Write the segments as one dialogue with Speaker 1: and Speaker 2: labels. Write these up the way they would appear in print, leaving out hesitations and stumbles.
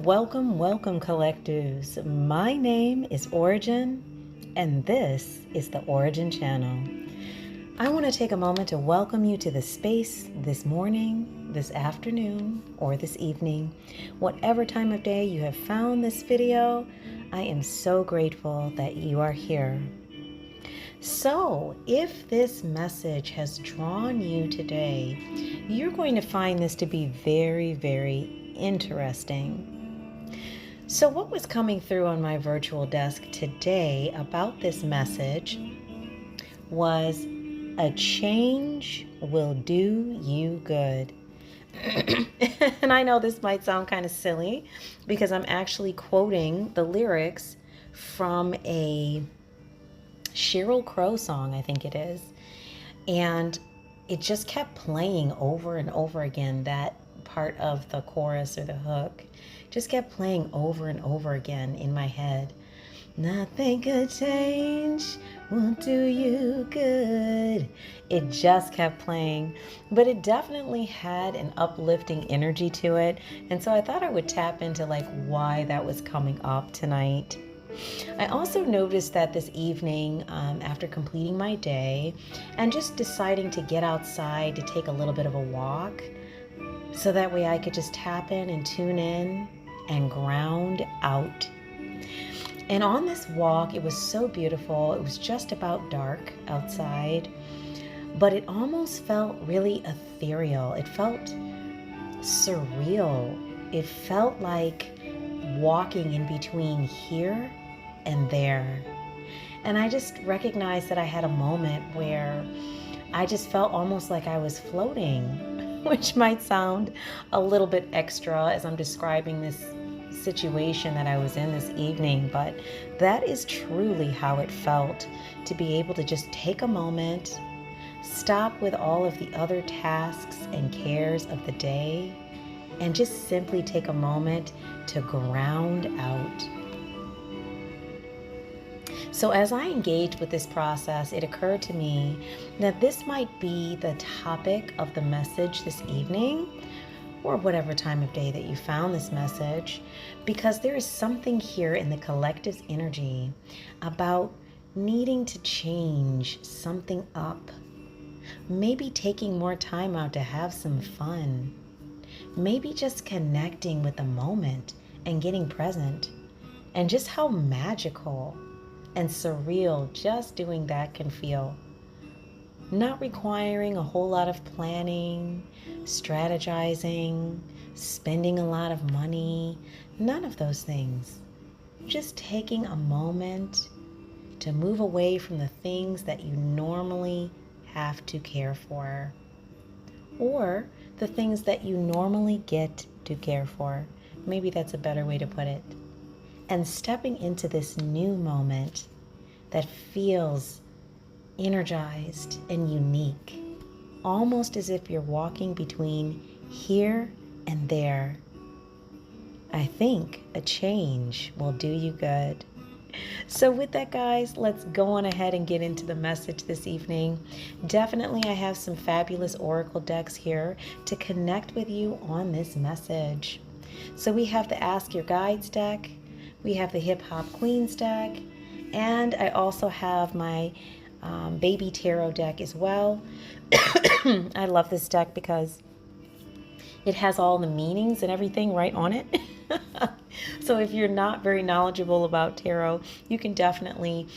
Speaker 1: Welcome, collectives. My name is Ora-gen, and this is the Ora-gen channel. I want to take a moment to welcome you to the space this morning, this afternoon, or this evening. Whatever time of day you have found this video, I am so grateful that you are here. So, if this message has drawn you today, you're going to find this to be very, very interesting. So what was coming through on my virtual desk today about this message was a change will do you good. And I know this might sound kind of silly because I'm actually quoting the lyrics from a Sheryl Crow song, I think it is. And it just kept playing over and over again. That part of the chorus or the hook just kept playing over and over again in my head. Nothing could change will do you good. It just kept playing, but it definitely had an uplifting energy to it. And so I thought I would tap into why that was coming up tonight. I also noticed that this evening, after completing my day and just deciding to get outside to take a little bit of a walk, so that way I could just tap in and tune in and ground out. And on this walk, it was so beautiful. It was just about dark outside, but it almost felt really ethereal. It felt surreal. It felt like walking in between here and there. And I just recognized that I had a moment where I just felt almost like I was floating, which might sound a little bit extra as I'm describing this situation that I was in this evening, but that is truly how it felt to be able to just take a moment, stop with all of the other tasks and cares of the day, and just simply take a moment to ground out. So as I engaged with this process, it occurred to me that this might be the topic of the message this evening, or whatever time of day that you found this message, because there is something here in the collective's energy about needing to change something up. Maybe taking more time out to have some fun. Maybe just connecting with the moment and getting present, and just how magical and surreal just doing that can feel. Not requiring a whole lot of planning, strategizing, spending a lot of money, none of those things. Just taking a moment to move away from the things that you normally have to care for, or the things that you normally get to care for. Maybe that's a better way to put it. And stepping into this new moment that feels energized and unique, almost as if you're walking between here and there. I think a change will do you good. So with that, guys, let's go on ahead and get into the message this evening. Definitely, I have some fabulous oracle decks here to connect with you on this message. So we have the Ask Your Guides deck, we have the Hip Hop Queens deck, and I also have my baby tarot deck as well. I love this deck because it has all the meanings and everything right on it. So if you're not very knowledgeable about tarot, you can definitely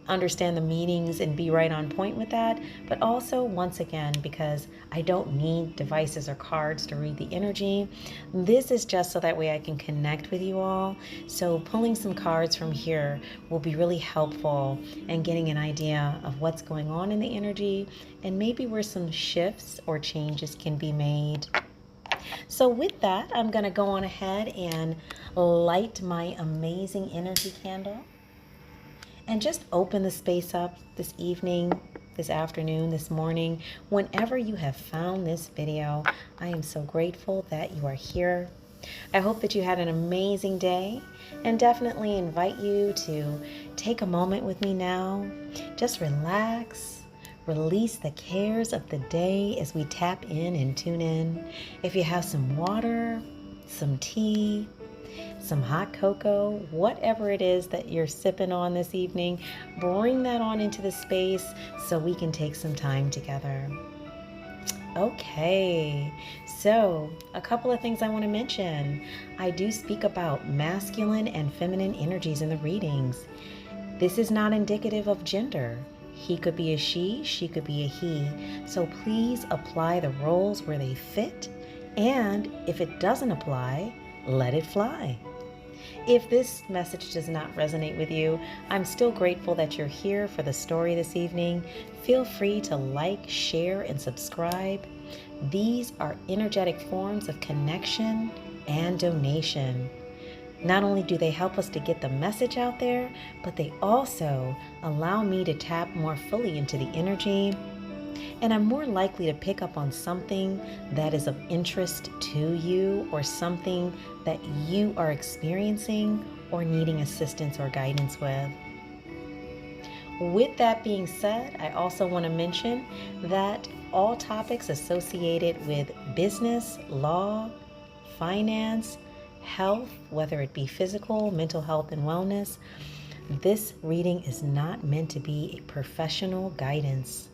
Speaker 1: understand the meanings and be right on point with that. But also, once again, because I don't need devices or cards to read the energy, this is just so that way I can connect with you all. So pulling some cards from here will be really helpful in getting an idea of what's going on in the energy and maybe where some shifts or changes can be made. So with that, I'm going to go on ahead and light my amazing energy candle and just open the space up this evening, this afternoon, this morning, whenever you have found this video. I am so grateful that you are here. I hope that you had an amazing day, and definitely invite you to take a moment with me now. Just relax, release the cares of the day as we tap in and tune in. If you have some water, some tea, some hot cocoa, whatever it is that you're sipping on this evening, bring that on into the space so we can take some time together. Okay, so a couple of things I want to mention. I do speak about masculine and feminine energies in the readings. This is not indicative of gender. He could be a she could be a he. So please apply the roles where they fit, and if it doesn't apply, let it fly. If this message does not resonate with you, I'm still grateful that you're here for the story this evening. Feel free to like, share, and subscribe. These are energetic forms of connection and donation. Not only do they help us to get the message out there, but they also allow me to tap more fully into the energy, and I'm more likely to pick up on something that is of interest to you or something that you are experiencing or needing assistance or guidance with. With that being said, I also want to mention that all topics associated with business, law, finance, health, whether it be physical, mental health, and wellness, this reading is not meant to be a professional guidance.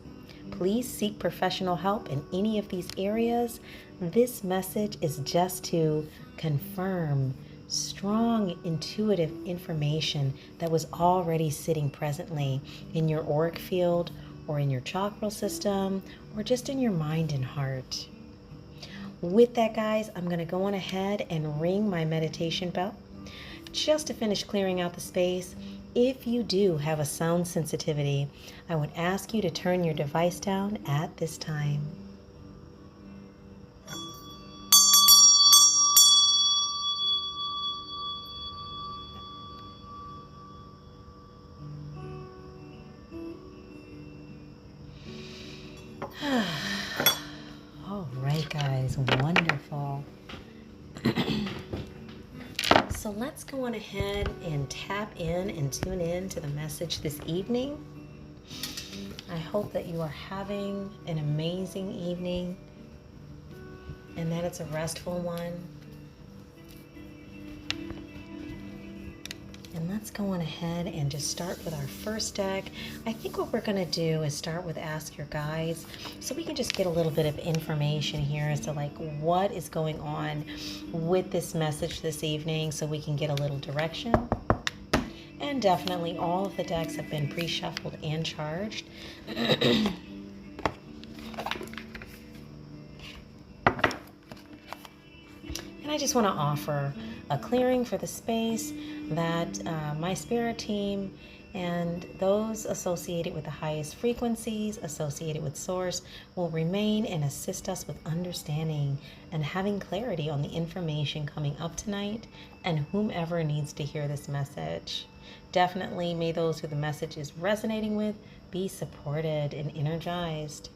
Speaker 1: Please seek professional help in any of these areas. This message is just to confirm strong intuitive information that was already sitting presently in your auric field or in your chakral system or just in your mind and heart. With that, guys, I'm going to go on ahead and ring my meditation bell just to finish clearing out the space. If you do have a sound sensitivity, I would ask you to turn your device down at this time. All right, guys, wonderful. So let's go on ahead and tap in and tune in to the message this evening. I hope that you are having an amazing evening and that it's a restful one. And let's go on ahead and just start with our first deck. I think what we're going to do is start with Ask Your Guides, so we can just get a little bit of information here as to like what is going on with this message this evening, so we can get a little direction. And definitely all of the decks have been pre-shuffled and charged. And I just want to offer a clearing for the space that my spirit team and those associated with the highest frequencies, associated with Source, will remain and assist us with understanding and having clarity on the information coming up tonight and whomever needs to hear this message. Definitely may those who the message is resonating with be supported and energized.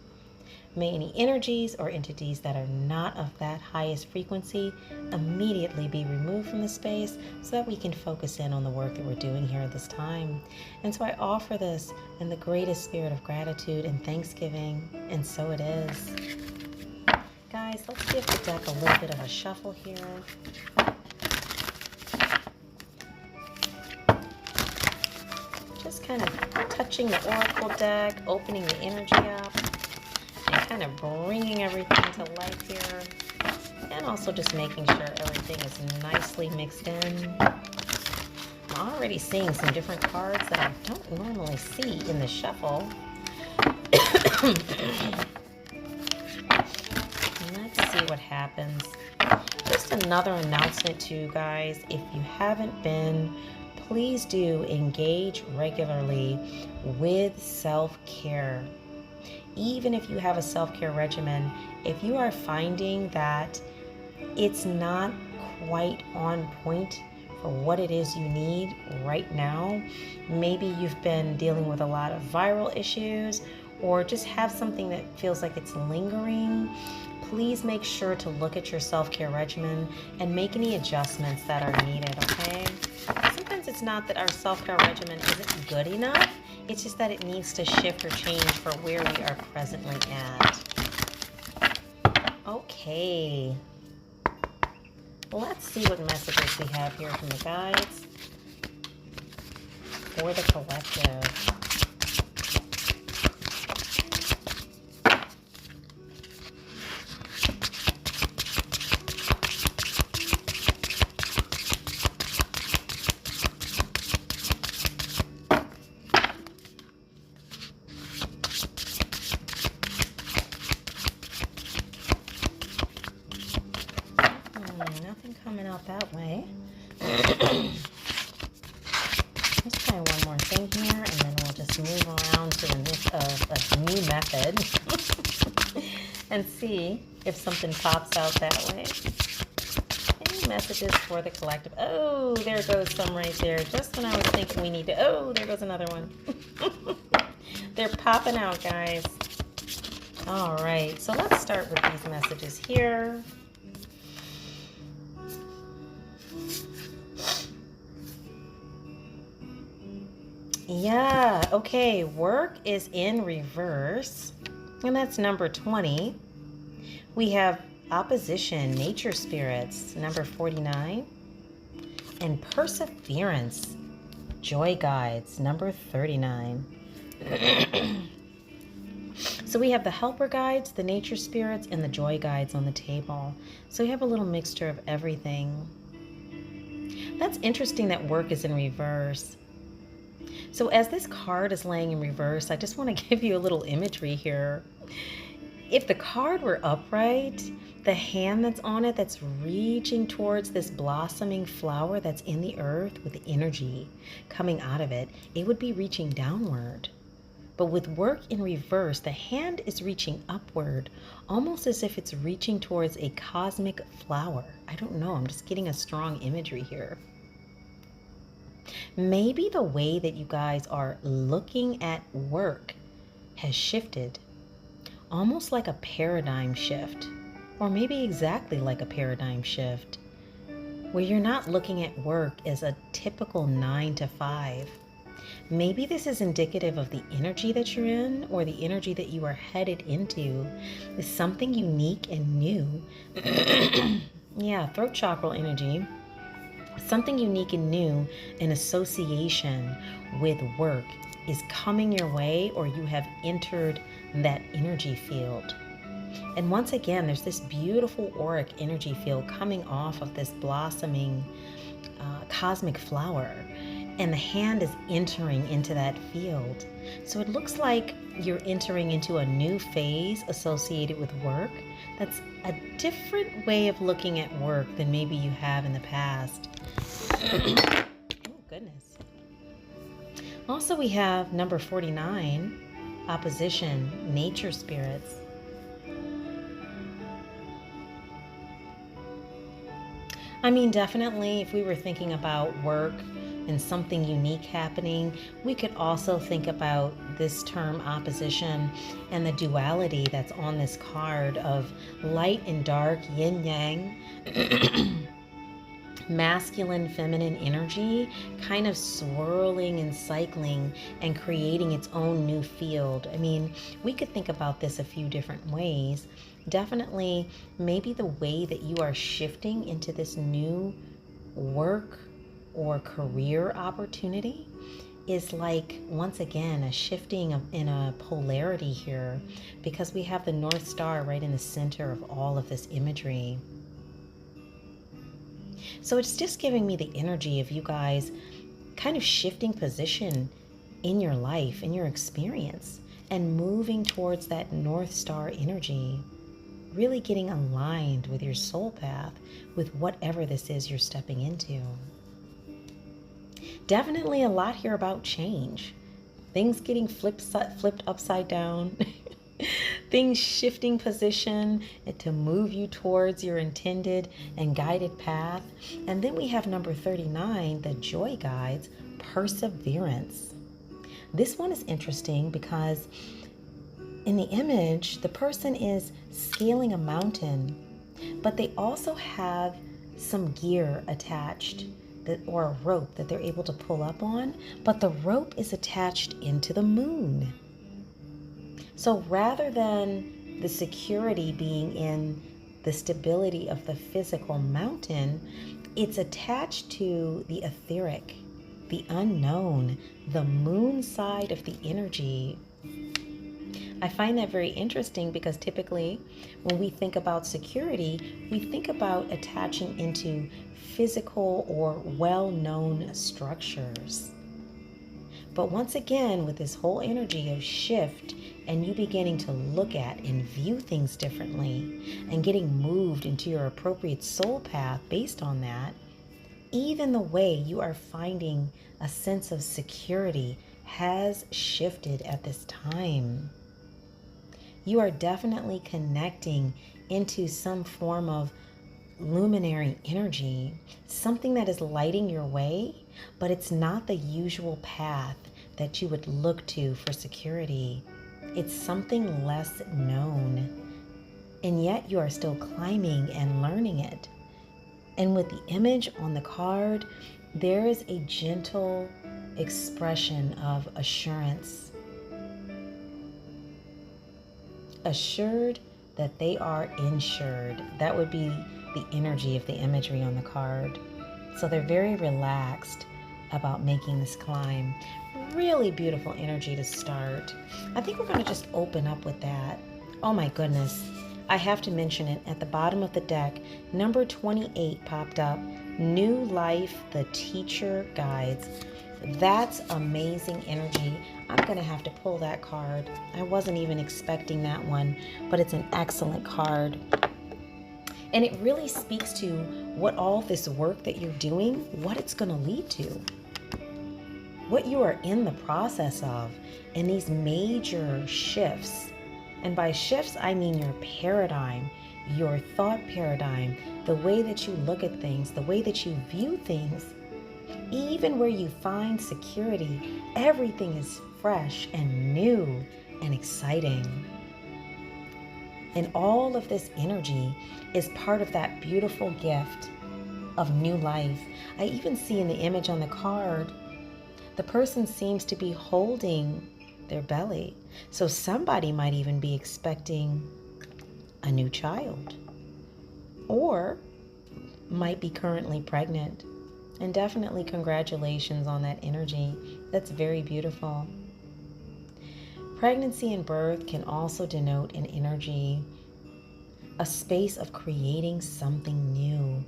Speaker 1: May any energies or entities that are not of that highest frequency immediately be removed from the space so that we can focus in on the work that we're doing here at this time. And so I offer this in the greatest spirit of gratitude and thanksgiving, and so it is. Guys, let's give the deck a little bit of a shuffle here. Just kind of touching the oracle deck, opening the energy up, kind of bringing everything to life here, and also just making sure everything is nicely mixed in. I'm already seeing some different cards that I don't normally see in the shuffle. Let's see what happens. Just another announcement to you guys. If you haven't been, please do engage regularly with self-care. Even if you have a self-care regimen, if you are finding that it's not quite on point for what it is you need right now, maybe you've been dealing with a lot of viral issues or just have something that feels like it's lingering, please make sure to look at your self-care regimen and make any adjustments that are needed, okay? Sometimes it's not that our self-care regimen isn't good enough. It's just that it needs to shift or change for where we are presently at. Okay. Let's see what messages we have here from the guides for the collective. Nothing coming out that way. Let's try one more thing here, and then we'll just move around to a new method and see if something pops out that way. Any messages for the collective? Oh, there goes some right there. Just when I was thinking we need to... Oh, there goes another one. They're popping out, guys. All right, so let's start with these messages here. Yeah, okay, work is in reverse, and that's number 20. We have opposition, nature spirits, number 49, and perseverance, joy guides, number 39. So we have the helper guides, the nature spirits, and the joy guides on the table. So we have a little mixture of everything. That's interesting that work is in reverse. So as this card is laying in reverse, I just want to give you a little imagery here. If the card were upright, the hand that's on it that's reaching towards this blossoming flower that's in the earth with the energy coming out of it, it would be reaching downward. But with work in reverse, the hand is reaching upward, almost as if it's reaching towards a cosmic flower. I don't know, I'm just getting a strong imagery here. Maybe the way that you guys are looking at work has shifted, almost like a paradigm shift, or maybe exactly like a paradigm shift, where you're not looking at work as a typical 9 to 5. Maybe this is indicative of the energy that you're in, or the energy that you are headed into is something unique and new. Yeah, throat chakra energy. Something unique and new in association with work is coming your way, or you have entered that energy field. And once again, there's this beautiful auric energy field coming off of this blossoming cosmic flower, and the hand is entering into that field. So it looks like you're entering into a new phase associated with work. That's a different way of looking at work than maybe you have in the past. Oh, goodness. Also, we have number 49, opposition, nature spirits. I mean, definitely, if we were thinking about work and something unique happening, we could also think about this term opposition and the duality that's on this card of light and dark, yin yang, masculine, feminine energy kind of swirling and cycling and creating its own new field. I mean, we could think about this a few different ways. Definitely, maybe the way that you are shifting into this new work or career opportunity is like, once again, a shifting in a polarity here, because we have the North Star right in the center of all of this imagery. So it's just giving me the energy of you guys kind of shifting position in your life, in your experience, and moving towards that North Star energy, really getting aligned with your soul path, with whatever this is you're stepping into. Definitely a lot here about change. Things getting flipped upside down. Things shifting position to move you towards your intended and guided path. And then we have number 39, the joy guides, perseverance. This one is interesting because in the image, the person is scaling a mountain, but they also have some gear attached, or a rope that they're able to pull up on, but the rope is attached into the moon. So rather than the security being in the stability of the physical mountain, it's attached to the etheric, the unknown, the moon side of the energy. I find that very interesting because typically when we think about security, we think about attaching into physical or well-known structures. But once again, with this whole energy of shift and you beginning to look at and view things differently and getting moved into your appropriate soul path based on that, even the way you are finding a sense of security has shifted at this time. You are definitely connecting into some form of luminary energy, something that is lighting your way, but it's not the usual path that you would look to for security. It's something less known, and yet you are still climbing and learning it. And with the image on the card, there is a gentle expression of assurance. Assured that they are insured. That would be the energy of the imagery on the card. So they're very relaxed about making this climb. Really beautiful energy to start. I think we're going to just open up with that. Oh my goodness. I have to mention it. At the bottom of the deck, number 28 popped up. New Life, the Teacher Guides. That's amazing energy. I'm going to have to pull that card. I wasn't even expecting that one, but it's an excellent card. And it really speaks to what all this work that you're doing, what it's going to lead to. What you are in the process of, and these major shifts. And by shifts, I mean your paradigm, your thought paradigm, the way that you look at things, the way that you view things. Even where you find security, everything is fresh and new and exciting. And all of this energy is part of that beautiful gift of new life. I even see in the image on the card, the person seems to be holding their belly. So somebody might even be expecting a new child, or might be currently pregnant. And definitely congratulations on that energy. That's very beautiful. Pregnancy and birth can also denote an energy, a space of creating something new,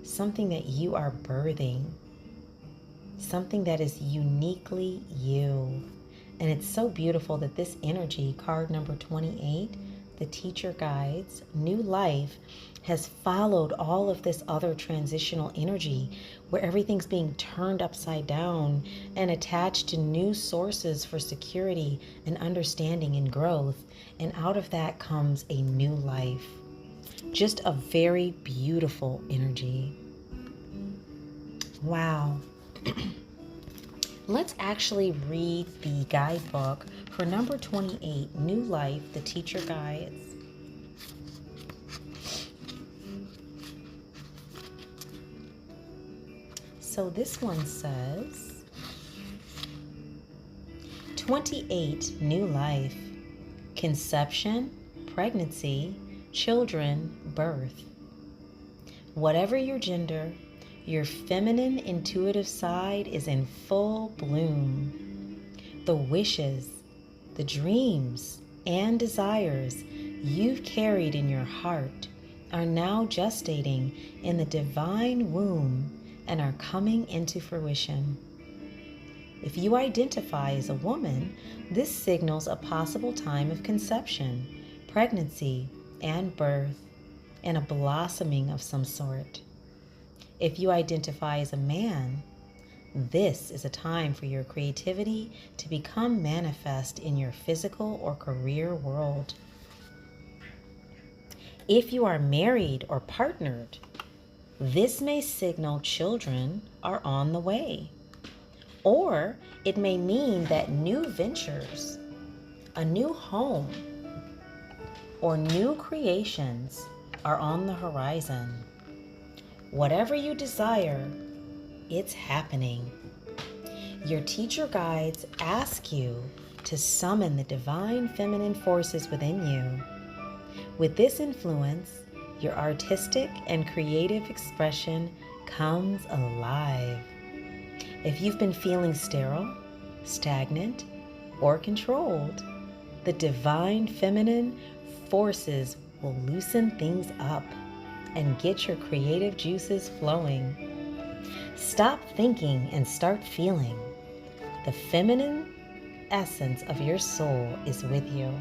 Speaker 1: something that you are birthing, something that is uniquely you. And it's so beautiful that this energy, card number 28, the Teacher Guides, New Life, has followed all of this other transitional energy where everything's being turned upside down and attached to new sources for security and understanding and growth. And out of that comes a new life. Just a very beautiful energy. Wow. Let's actually read the guidebook for number 28, New Life, the Teacher Guides. So this one says, 28, New Life, conception, pregnancy, children, birth. Whatever your gender, your feminine intuitive side is in full bloom. The wishes, the dreams, and desires you've carried in your heart are now gestating in the divine womb and are coming into fruition. If you identify as a woman, this signals a possible time of conception, pregnancy, and birth, and a blossoming of some sort. If you identify as a man, this is a time for your creativity to become manifest in your physical or career world. If you are married or partnered, this may signal children are on the way. Or it may mean that new ventures, a new home, or new creations are on the horizon. Whatever you desire, it's happening. Your teacher guides ask you to summon the divine feminine forces within you. With this influence, your artistic and creative expression comes alive. If you've been feeling sterile, stagnant, or controlled, the divine feminine forces will loosen things up and get your creative juices flowing. Stop thinking and start feeling. The feminine essence of your soul is with you,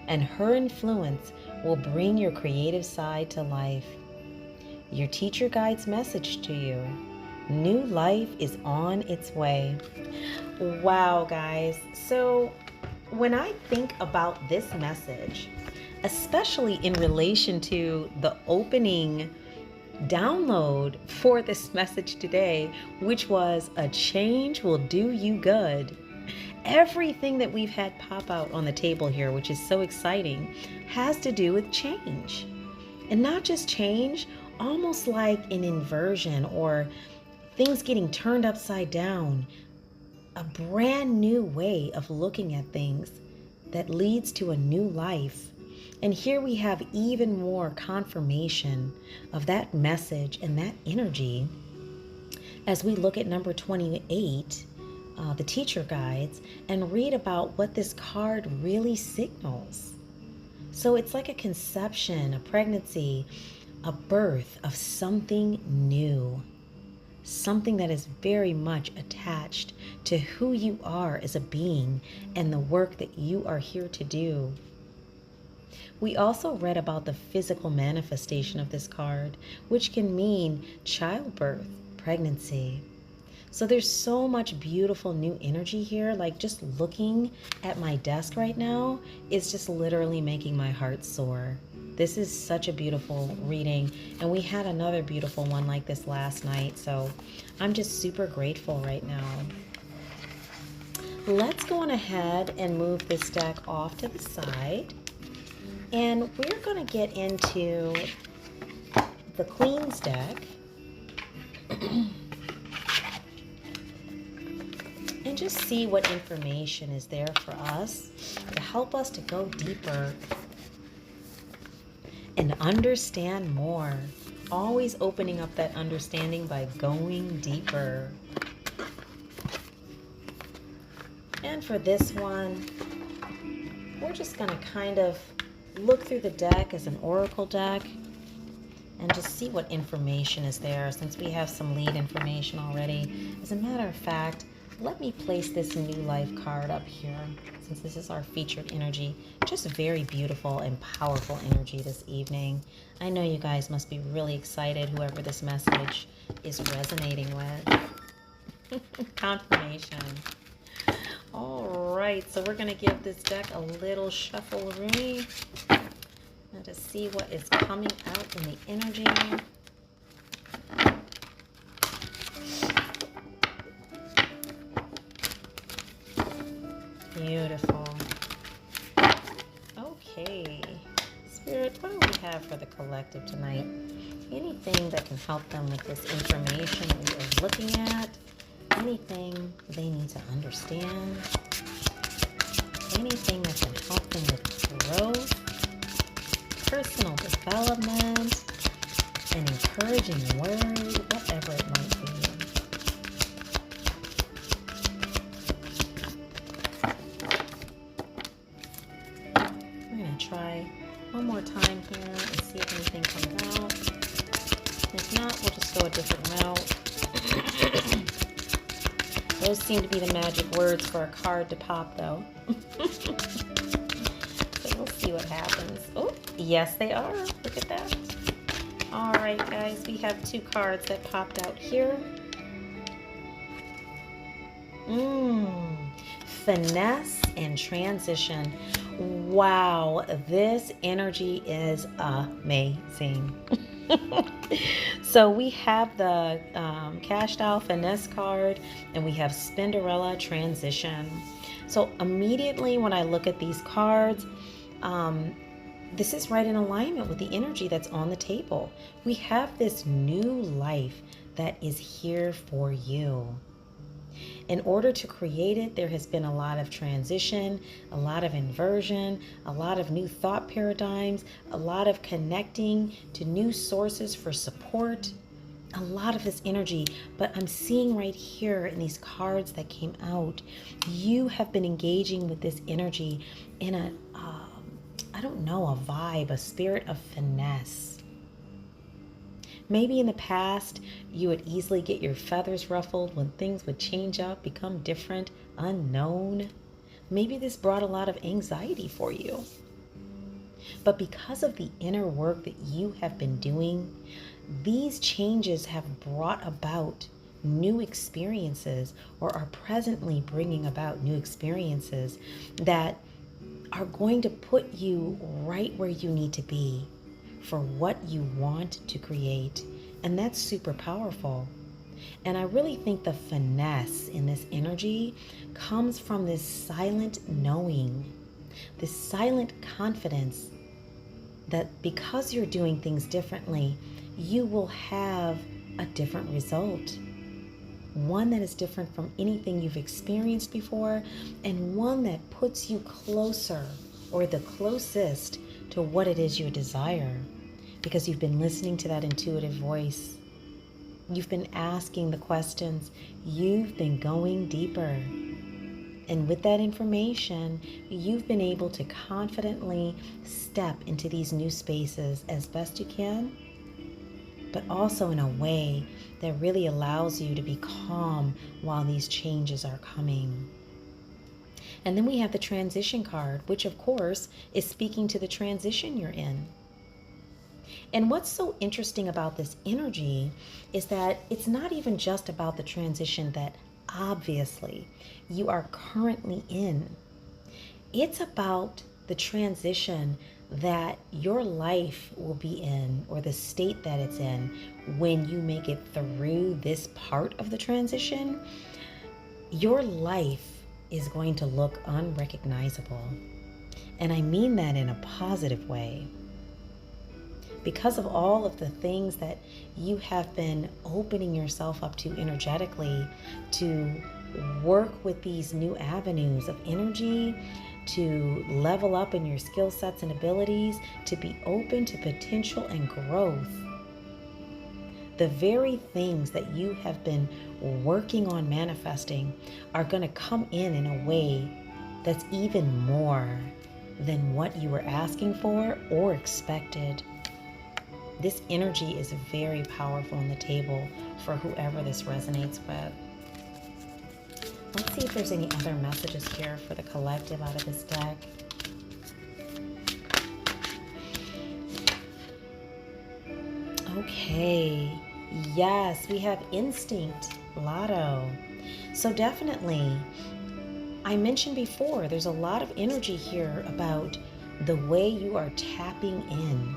Speaker 1: and her influence will bring your creative side to life. Your teacher guide's message to you: new life is on its way. Wow, guys. So when I think about this message, especially in relation to the opening download for this message today, which was a change will do you good. Everything that we've had pop out on the table here, which is so exciting, has to do with change. And not just change, almost like an inversion or things getting turned upside down. A brand new way of looking at things that leads to a new life. And here we have even more confirmation of that message and that energy as we look at number 28, the teacher guides, and read about what this card really signals. So it's like a conception, a pregnancy, a birth of something new. Something that is very much attached to who you are as a being and the work that you are here to do. We also read about the physical manifestation of this card, which can mean childbirth, pregnancy. So there's so much beautiful new energy here. Like just looking at my desk right now is just literally making my heart soar. This is such a beautiful reading, and we had another beautiful one like this last night, so I'm just super grateful right now. Let's go on ahead and move this deck off to the side, and we're going to get into the Queen's deck and just see what information is there for us to help us to go deeper and understand more. Always opening up that understanding by going deeper. And for this one, we're just going to kind of look through the deck as an oracle deck and just see what information is there, since we have some lead information already. As a matter of fact, let me place this new life card up here, since this is our featured energy. Just very beautiful and powerful energy this evening. I know you guys must be really excited, whoever this message is resonating with. Confirmation. All right, so we're going to give this deck a little shuffle-a-rooney and to see what is coming out in the energy. Beautiful. Okay. Spirit, what do we have for the collective tonight? Anything that can help them with this information we are looking at? Anything they need to understand? Anything that can help them with growth, personal development, an encouraging word, whatever it might be. Try one more time here and see if anything comes out. If not, we'll just go a different route. Those seem to be the magic words for a card to pop, though. So we'll see what happens. Oh, yes, they are. Look at that. All right, guys, we have two cards that popped out here. Finesse and transition. Wow, this energy is amazing. So we have the cashed out finesse card, and we have Spinderella transition. So immediately when I look at these cards, this is right in alignment with the energy that's on the table. We have this new life that is here for you. In order to create it, there has been a lot of transition, a lot of inversion, a lot of new thought paradigms, a lot of connecting to new sources for support, a lot of this energy. But I'm seeing right here in these cards that came out, you have been engaging with this energy in a, I don't know, a vibe, a spirit of finesse. Maybe in the past, you would easily get your feathers ruffled when things would change up, become different, unknown. Maybe this brought a lot of anxiety for you. But because of the inner work that you have been doing, these changes have brought about new experiences, or are presently bringing about new experiences that are going to put you right where you need to be for what you want to create. And that's super powerful. And I really think the finesse in this energy comes from this silent knowing, this silent confidence that because you're doing things differently, you will have a different result. One that is different from anything you've experienced before, and one that puts you closer, or the closest, to what it is you desire, because you've been listening to that intuitive voice. You've been asking the questions. You've been going deeper. And with that information, you've been able to confidently step into these new spaces as best you can, but also in a way that really allows you to be calm while these changes are coming. And then we have the transition card, which of course is speaking to the transition you're in. And what's so interesting about this energy is that it's not even just about the transition that obviously you are currently in. It's about the transition that your life will be in, or the state that it's in, when you make it through this part of the transition. Your life is going to look unrecognizable. And I mean that in a positive way. Because of all of the things that you have been opening yourself up to energetically, to work with these new avenues of energy, to level up in your skill sets and abilities, to be open to potential and growth. The very things that you have been working on manifesting are going to come in a way that's even more than what you were asking for or expected. This energy is very powerful on the table for whoever this resonates with. Let's see if there's any other messages here for the collective out of this deck. Okay, yes, we have instinct, lotto. So definitely, I mentioned before, there's a lot of energy here about the way you are tapping in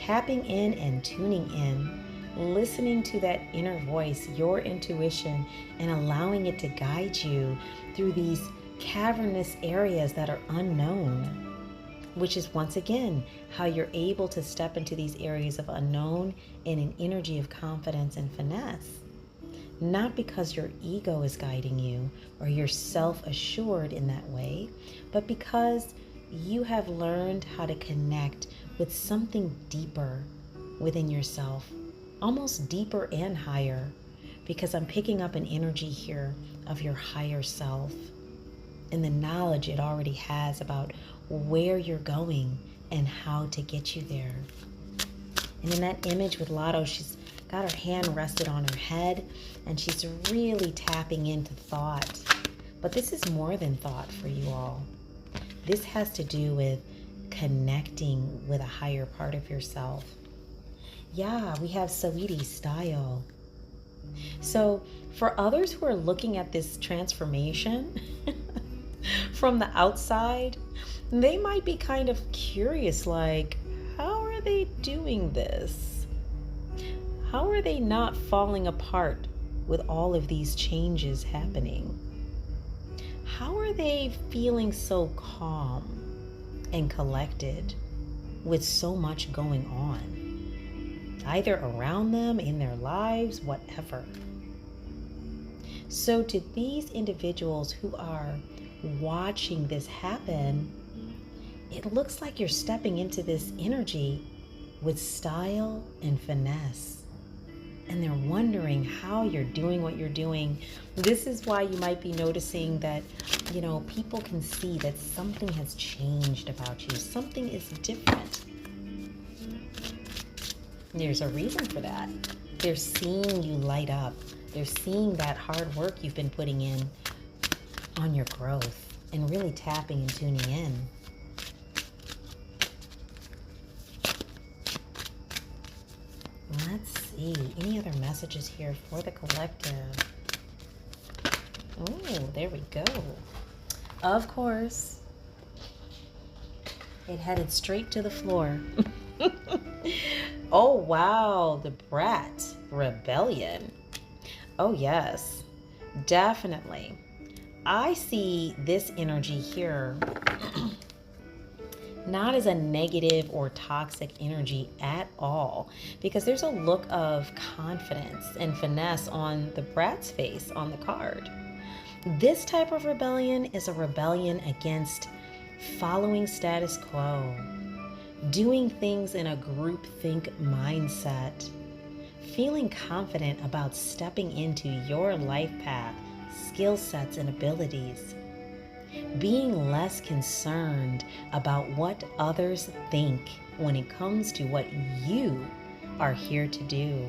Speaker 1: and tuning in, listening to that inner voice, your intuition, and allowing it to guide you through these cavernous areas that are unknown, which is once again how you're able to step into these areas of unknown in an energy of confidence and finesse. Not because your ego is guiding you or you're self-assured in that way, but because you have learned how to connect with something deeper within yourself, almost deeper and higher, because I'm picking up an energy here of your higher self and the knowledge it already has about where you're going and how to get you there. And in that image with Lotto, she's got her hand rested on her head and she's really tapping into thought. But this is more than thought for you all. This has to do with connecting with a higher part of yourself. Yeah, we have Saweetie style. So for others who are looking at this transformation from the outside, they might be kind of curious, like, how are they doing this? How are they not falling apart with all of these changes happening? How are they feeling so calm and collected with so much going on, either around them, in their lives, whatever? So to these individuals who are watching this happen, it looks like you're stepping into this energy with style and finesse. And they're wondering how you're doing what you're doing. This is why you might be noticing that, people can see that something has changed about you. Something is different. There's a reason for that. They're seeing you light up. They're seeing that hard work you've been putting in on your growth and really tapping and tuning in. Let's see. Any other messages here for the collective? Oh, there we go. Of course. It headed straight to the floor. Oh, wow. The brat. Rebellion. Oh, yes. Definitely. I see this energy here not as a negative or toxic energy at all, because there's a look of confidence and finesse on the brat's face on the card. This type of rebellion is a rebellion against following status quo, doing things in a groupthink mindset, feeling confident about stepping into your life path, skill sets, and abilities, being less concerned about what others think when it comes to what you are here to do.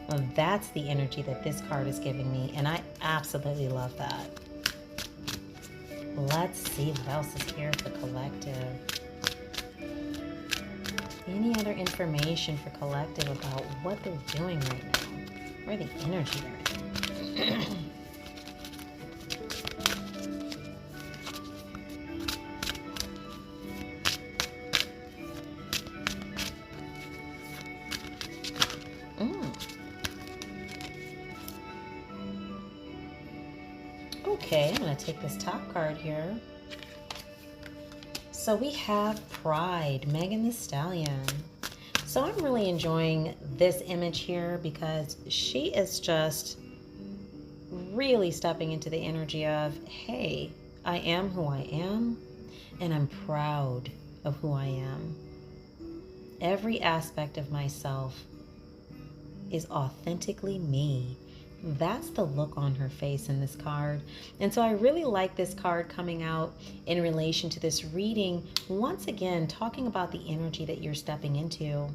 Speaker 1: Well, that's the energy that this card is giving me, and I absolutely love that. Let's see what else is here for collective. Any other information for collective about what they're doing right now? Or the energy they're in? Okay, I'm going to take this top card here. So we have Pride, Megan Thee Stallion. So I'm really enjoying this image here because she is just really stepping into the energy of, hey, I am who I am, and I'm proud of who I am. Every aspect of myself is authentically me. That's the look on her face in this card. And so I really like this card coming out in relation to this reading. Once again, talking about the energy that you're stepping into.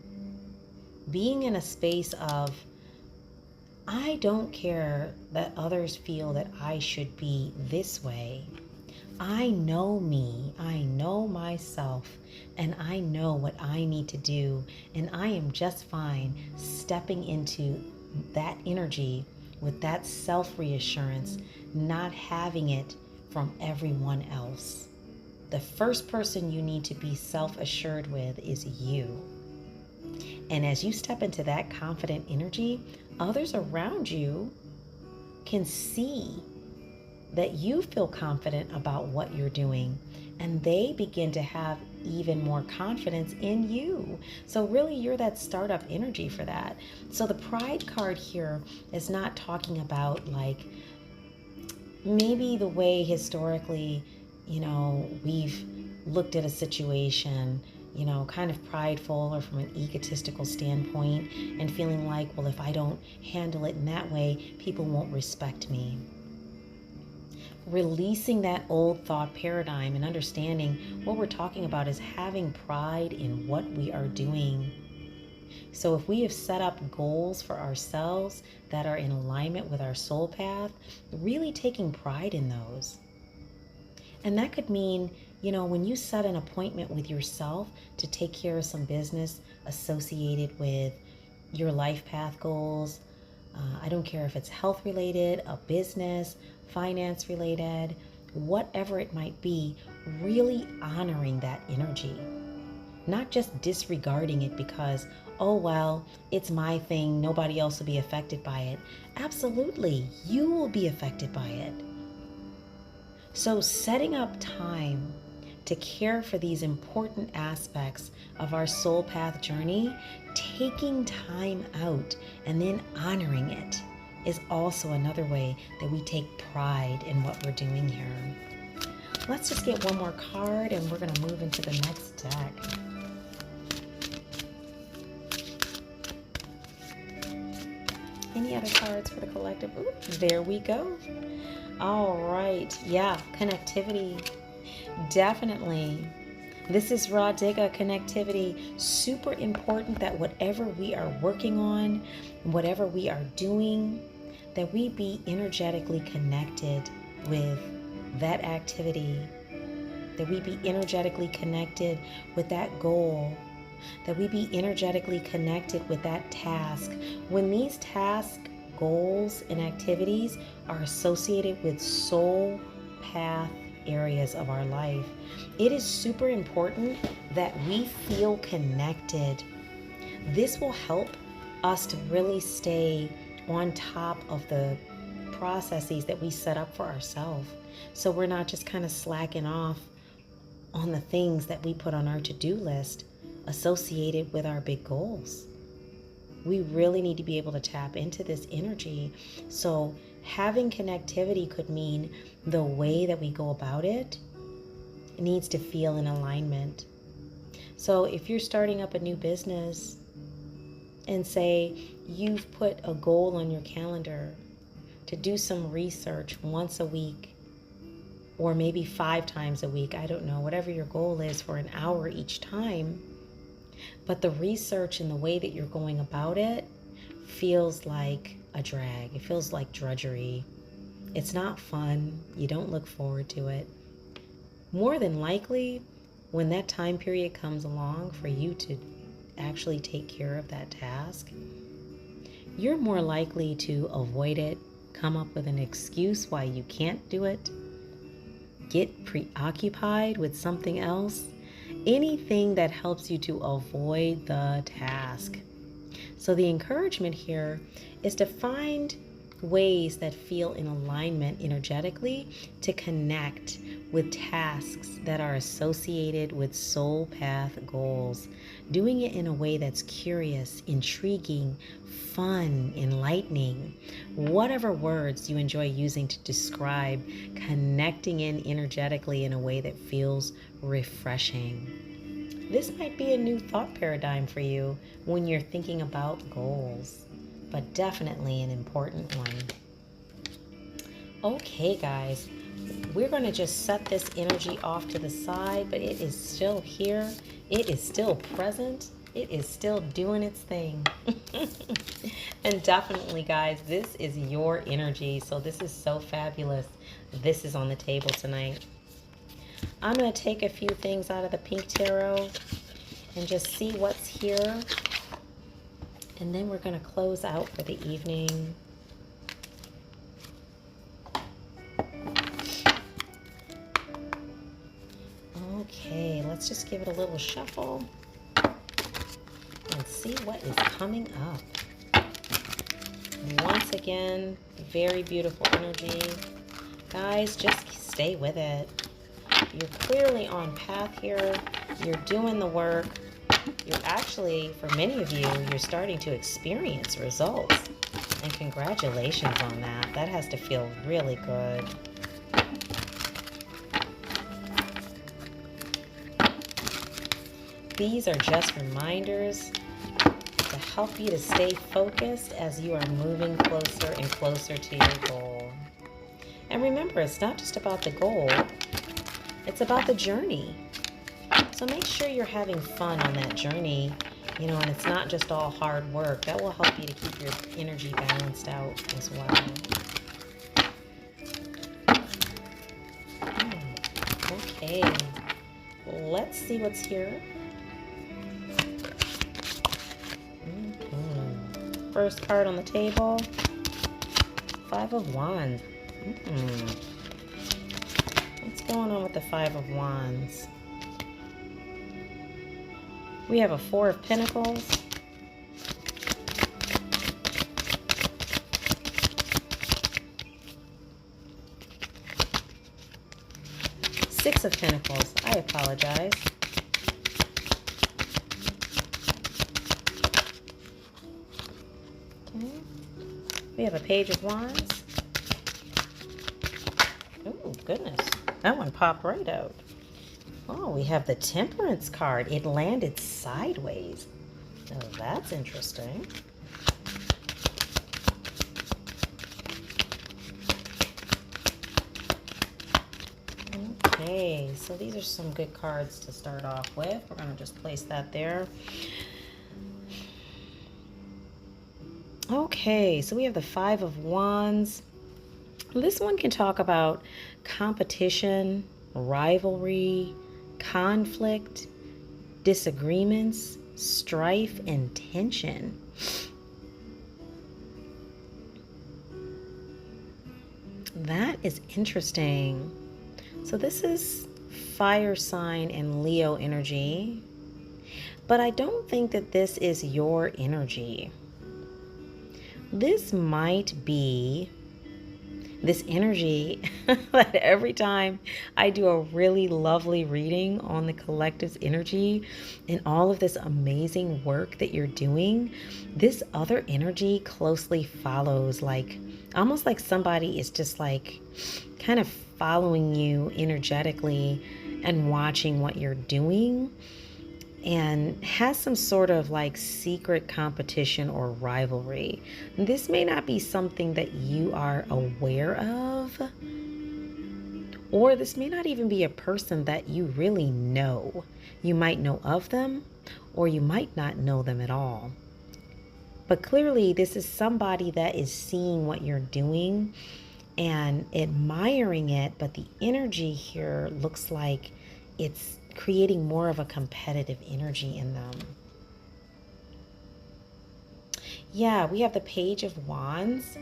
Speaker 1: Being in a space of, I don't care that others feel that I should be this way. I know me, I know myself, and I know what I need to do. And I am just fine stepping into that energy with that self-reassurance, not having it from everyone else. The first person you need to be self-assured with is you. And as you step into that confident energy, others around you can see that you feel confident about what you're doing, and they begin to have even more confidence in you. So really, you're that startup energy for that. So the Pride card here is not talking about like maybe the way historically, we've looked at a situation, kind of prideful or from an egotistical standpoint and feeling like, well, if I don't handle it in that way, people won't respect me. Releasing that old thought paradigm and understanding what we're talking about is having pride in what we are doing. So if we have set up goals for ourselves that are in alignment with our soul path, really taking pride in those. And that could mean, when you set an appointment with yourself to take care of some business associated with your life path goals, I don't care if it's health related, a business, finance related, whatever it might be, really honoring that energy. Not just disregarding it because, oh, well, it's my thing, nobody else will be affected by it. Absolutely, you will be affected by it. So setting up time to care for these important aspects of our soul path journey, taking time out and then honoring it is also another way that we take pride in what we're doing here. Let's just get one more card and we're going to move into the next deck. Any other cards for the collective? Ooh, there we go. All right. Yeah, connectivity. Definitely. This is raw digga connectivity. Super important that whatever we are working on, whatever we are doing, that we be energetically connected with that activity, that we be energetically connected with that goal, that we be energetically connected with that task. When these tasks, goals, and activities are associated with soul path areas of our life, it is super important that we feel connected. This will help us to really stay on top of the processes that we set up for ourselves. So we're not just kind of slacking off on the things that we put on our to-do list associated with our big goals. We really need to be able to tap into this energy. So having connectivity could mean the way that we go about it needs to feel in alignment. So if you're starting up a new business and say you've put a goal on your calendar to do some research once a week, or maybe 5 times a week, I don't know, whatever your goal is, for an hour each time, but the research and the way that you're going about it feels like a drag. It feels like drudgery. It's not fun. You don't look forward to it. More than likely, when that time period comes along for you to actually take care of that task, you're more likely to avoid it, come up with an excuse why you can't do it, get preoccupied with something else, anything that helps you to avoid the task. So the encouragement here is to find ways that feel in alignment energetically to connect with tasks that are associated with soul path goals. Doing it in a way that's curious, intriguing, fun, enlightening. Whatever words you enjoy using to describe connecting in energetically in a way that feels refreshing. This might be a new thought paradigm for you when you're thinking about goals, but definitely an important one. Okay, guys, we're going to just set this energy off to the side, but it is still here. It is still present. It is still doing its thing. And definitely, guys, this is your energy. So this is so fabulous. This is on the table tonight. I'm going to take a few things out of the pink tarot and just see what's here. And then we're going to close out for the evening. Okay, let's just give it a little shuffle and see what is coming up. Once again, very beautiful energy. Guys, just stay with it. You're clearly on path here. You're doing the work. You're actually, for many of you, you're starting to experience results. And congratulations on that. That has to feel really good. These are just reminders to help you to stay focused as you are moving closer and closer to your goal. And remember, it's not just about the goal, it's about the journey. So make sure you're having fun on that journey, and it's not just all hard work. That will help you to keep your energy balanced out as well. Okay, let's see what's here. First card on the table, 5 of Wands. What's going on with the 5 of Wands? We have a 4 of Pentacles. Six of Pentacles. I apologize. Okay. We have a Page of Wands. Oh, goodness. That one popped right out. Oh, we have the Temperance card. It landed sideways. Oh, that's interesting. Okay, so these are some good cards to start off with. We're going to just place that there. Okay, so we have the Five of Wands. This one can talk about competition, rivalry, conflict, disagreements, strife, and tension. That is interesting. So this is fire sign and Leo energy, but I don't think that this is your energy. This might be this energy that every time I do a really lovely reading on the collective's energy and all of this amazing work that you're doing, this other energy closely follows, like almost like somebody is just like kind of following you energetically and watching what you're doing, and has some sort of like secret competition or rivalry. This may not be something that you are aware of, or this may not even be a person that you really know. You might know of them, or you might not know them at all. But clearly, this is somebody that is seeing what you're doing and admiring it, but the energy here looks like it's creating more of a competitive energy in them. Yeah, we have the Page of Wands.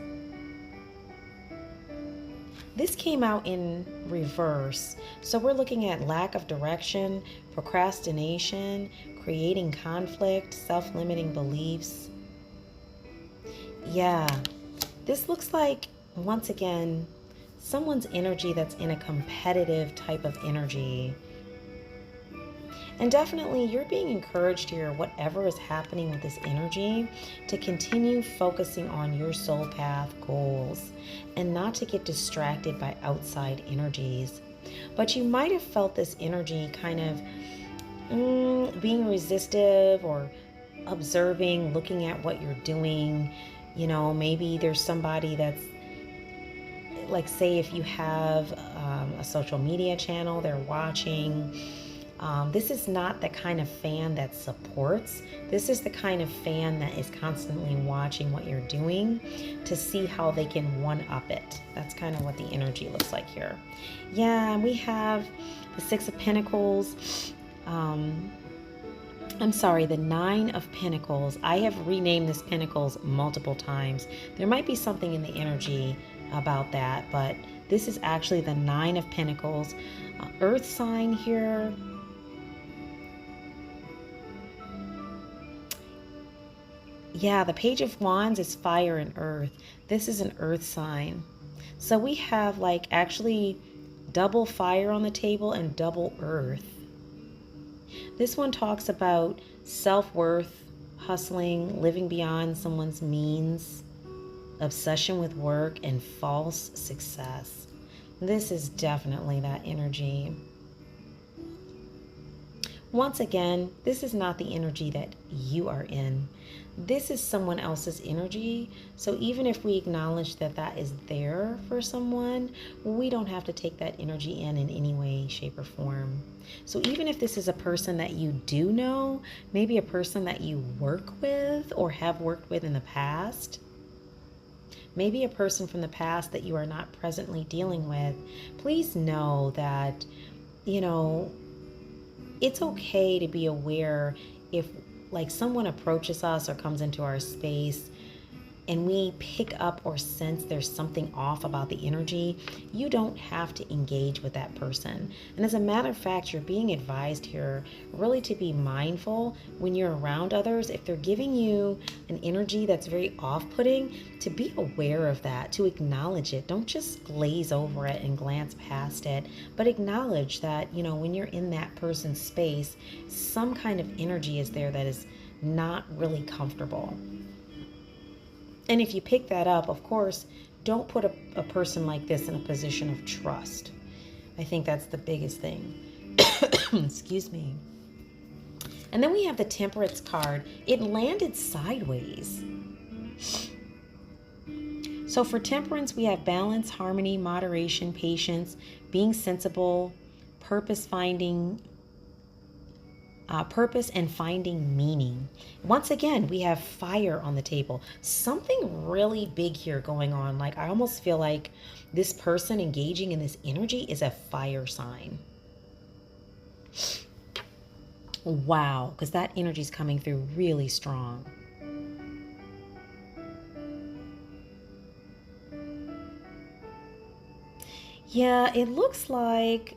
Speaker 1: This came out in reverse. So we're looking at lack of direction, procrastination, creating conflict, self-limiting beliefs. Yeah, this looks like, once again, someone's energy that's in a competitive type of energy. And definitely you're being encouraged here, whatever is happening with this energy, to continue focusing on your soul path goals and not to get distracted by outside energies. But you might have felt this energy kind of being resistive or observing, looking at what you're doing. You know, maybe there's somebody that's like, say if you have a social media channel, they're watching. This is not the kind of fan that supports. This is the kind of fan that is constantly watching what you're doing to see how they can one-up it. That's kind of what the energy looks like here. Yeah, we have the Six of Pentacles. I'm sorry, the Nine of Pentacles. I have renamed this Pentacles multiple times. There might be something in the energy about that, but this is actually the Nine of Pentacles. Earth sign here. Yeah, the Page of Wands is fire and earth. This is an earth sign. So we have like actually double fire on the table and double earth. This one talks about self-worth, hustling, living beyond someone's means, obsession with work, and false success. This is definitely that energy. Once again, this is not the energy that you are in. This is someone else's energy. So even if we acknowledge that that is there for someone, we don't have to take that energy in any way, shape, or form. So even if this is a person that you do know, maybe a person that you work with or have worked with in the past, maybe a person from the past that you are not presently dealing with, please know that, you know, it's okay to be aware if like someone approaches us or comes into our space and we pick up or sense there's something off about the energy. You don't have to engage with that person. And as a matter of fact, you're being advised here really to be mindful when you're around others. If they're giving you an energy that's very off-putting, to be aware of that, to acknowledge it. Don't just glaze over it and glance past it, but acknowledge that, you know, when you're in that person's space, some kind of energy is there that is not really comfortable. And if you pick that up, of course, don't put a person like this in a position of trust. I think that's the biggest thing. Excuse me. And then we have the Temperance card. It landed sideways. So for Temperance, we have balance, harmony, moderation, patience, being sensible, purpose and finding meaning. Once again, we have fire on the table. Something really big here going on. Like, I almost feel like this person engaging in this energy is a fire sign. Wow, because that energy is coming through really strong. Yeah, it looks like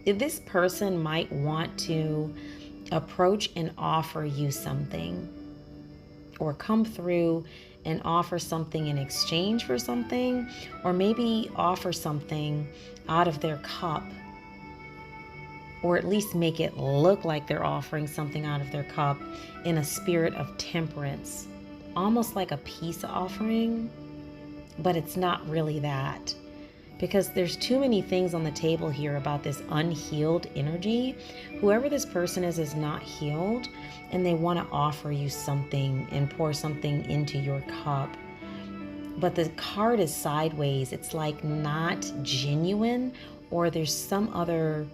Speaker 1: this person might want to approach and offer you something, or come through and offer something in exchange for something, or maybe offer something out of their cup, or at least make it look like they're offering something out of their cup in a spirit of temperance, almost like a peace offering, but it's not really that. Because there's too many things on the table here about this unhealed energy. Whoever this person is not healed, and they want to offer you something and pour something into your cup. But the card is sideways. It's like not genuine, or there's some other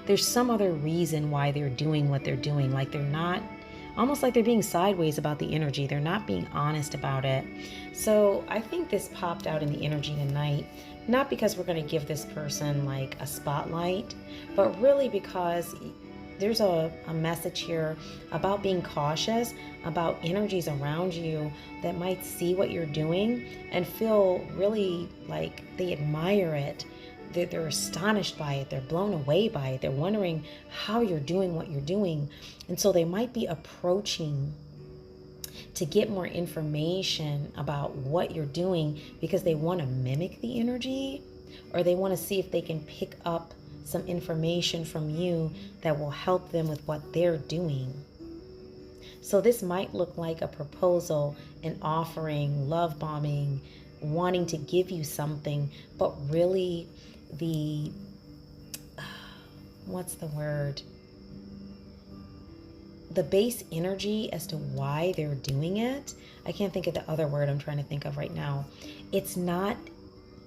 Speaker 1: reason why they're doing what they're doing. Like, they're not, almost like they're being sideways about the energy. They're not being honest about it. So I think this popped out in the energy tonight, not because we're going to give this person like a spotlight, but really because there's a message here about being cautious about energies around you that might see what you're doing and feel really like they admire it. They're astonished by it. They're blown away by it. They're wondering how you're doing what you're doing. And so they might be approaching to get more information about what you're doing because they want to mimic the energy, or they want to see if they can pick up some information from you that will help them with what they're doing. So this might look like a proposal, an offering, love bombing, wanting to give you something, but really what's the word? The base energy as to why they're doing it. I can't think of the other word I'm trying to think of right now. It's not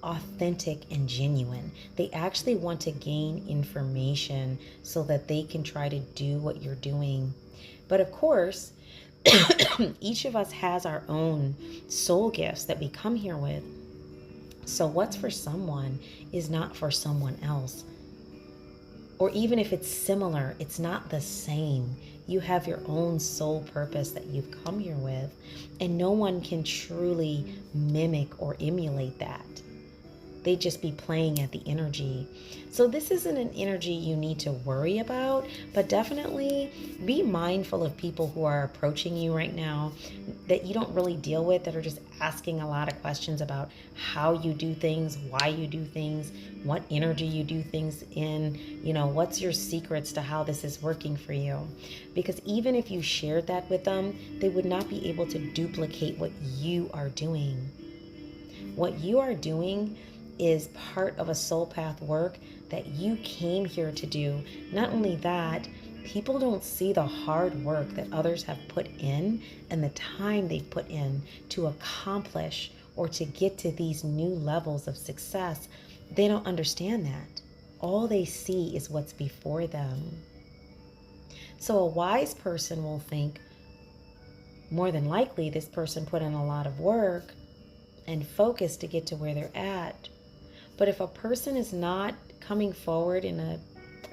Speaker 1: authentic and genuine. They actually want to gain information so that they can try to do what you're doing. But of course, each of us has our own soul gifts that we come here with. So what's for someone is not for someone else. Or even if it's similar, it's not the same. You have your own soul purpose that you've come here with, and no one can truly mimic or emulate that. They'd just be playing at the energy. So this isn't an energy you need to worry about, but definitely be mindful of people who are approaching you right now that you don't really deal with, that are just asking a lot of questions about how you do things, why you do things, what energy you do things in, what's your secrets to how this is working for you. Because even if you shared that with them, they would not be able to duplicate what you are doing. What you are doing is part of a soul path work that you came here to do. Not only that, people don't see the hard work that others have put in and the time they've put in to accomplish or to get to these new levels of success. They don't understand that. All they see is what's before them. So a wise person will think, more than likely, this person put in a lot of work and focus to get to where they're at. But if a person is not coming forward in an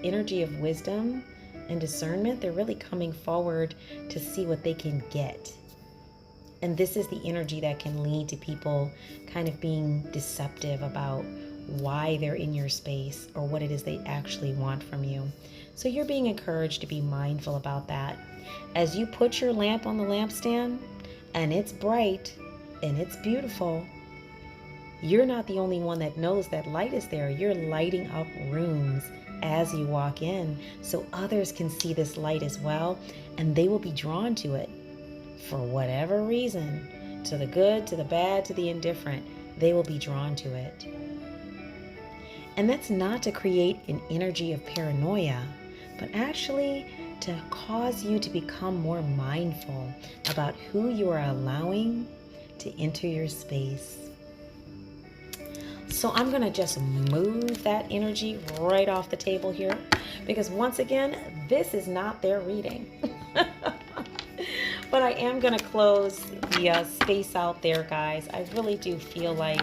Speaker 1: energy of wisdom and discernment, they're really coming forward to see what they can get. And this is the energy that can lead to people kind of being deceptive about why they're in your space or what it is they actually want from you. So you're being encouraged to be mindful about that. As you put your lamp on the lampstand and it's bright and it's beautiful, you're not the only one that knows that light is there. You're lighting up rooms as you walk in so others can see this light as well, and they will be drawn to it. for whatever reason, to the good, to the bad, to the indifferent, they will be drawn to it. And that's not to create an energy of paranoia, but actually to cause you to become more mindful about who you are allowing to enter your space. So I'm going to just move that energy right off the table here, because once again, this is not their reading. But I am going to close the space out there, guys. I really do feel like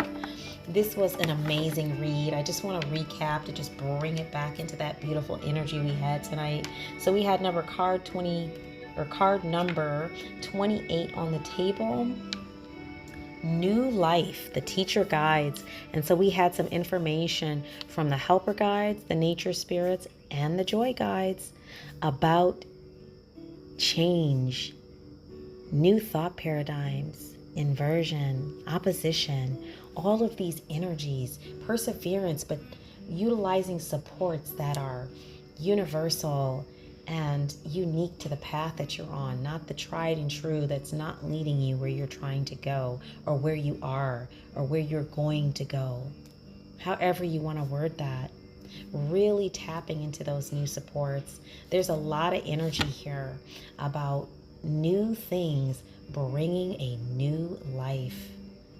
Speaker 1: this was an amazing read. I just want to recap to just bring it back into that beautiful energy we had tonight. So we had card number 28 on the table. New life, the teacher guides. And so we had some information from the helper guides, the nature spirits, and the joy guides about change, new thought paradigms, inversion, opposition, all of these energies, perseverance, but utilizing supports that are universal and unique to the path that you're on, not the tried and true that's not leading you where you're trying to go, or where you are, or where you're going to go. However you want to word that. Really tapping into those new supports. There's a lot of energy here about new things bringing a new life.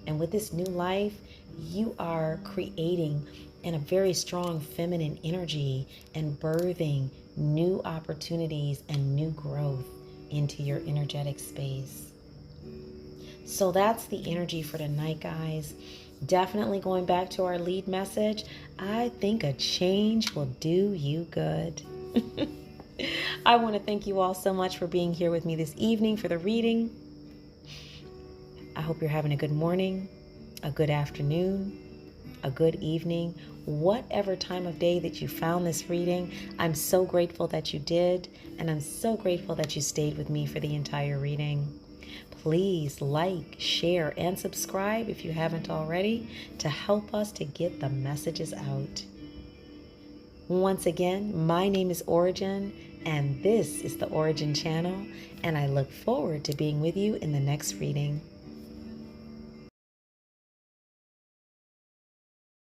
Speaker 1: And with this new life, you are creating in a very strong feminine energy and birthing new opportunities and new growth into your energetic space. So that's the energy for tonight, guys. Definitely going back to our lead message, I think a change will do you good. I want to thank you all so much for being here with me this evening for the reading. I hope you're having a good morning, a good afternoon, a good evening, whatever time of day that you found this reading. I'm so grateful that you did, and I'm so grateful that you stayed with me for the entire reading. Please like, share, and subscribe if you haven't already to help us to get the messages out. Once again, my name is Ora-gen, and this is the Ora-gen channel, and I look forward to being with you in the next reading.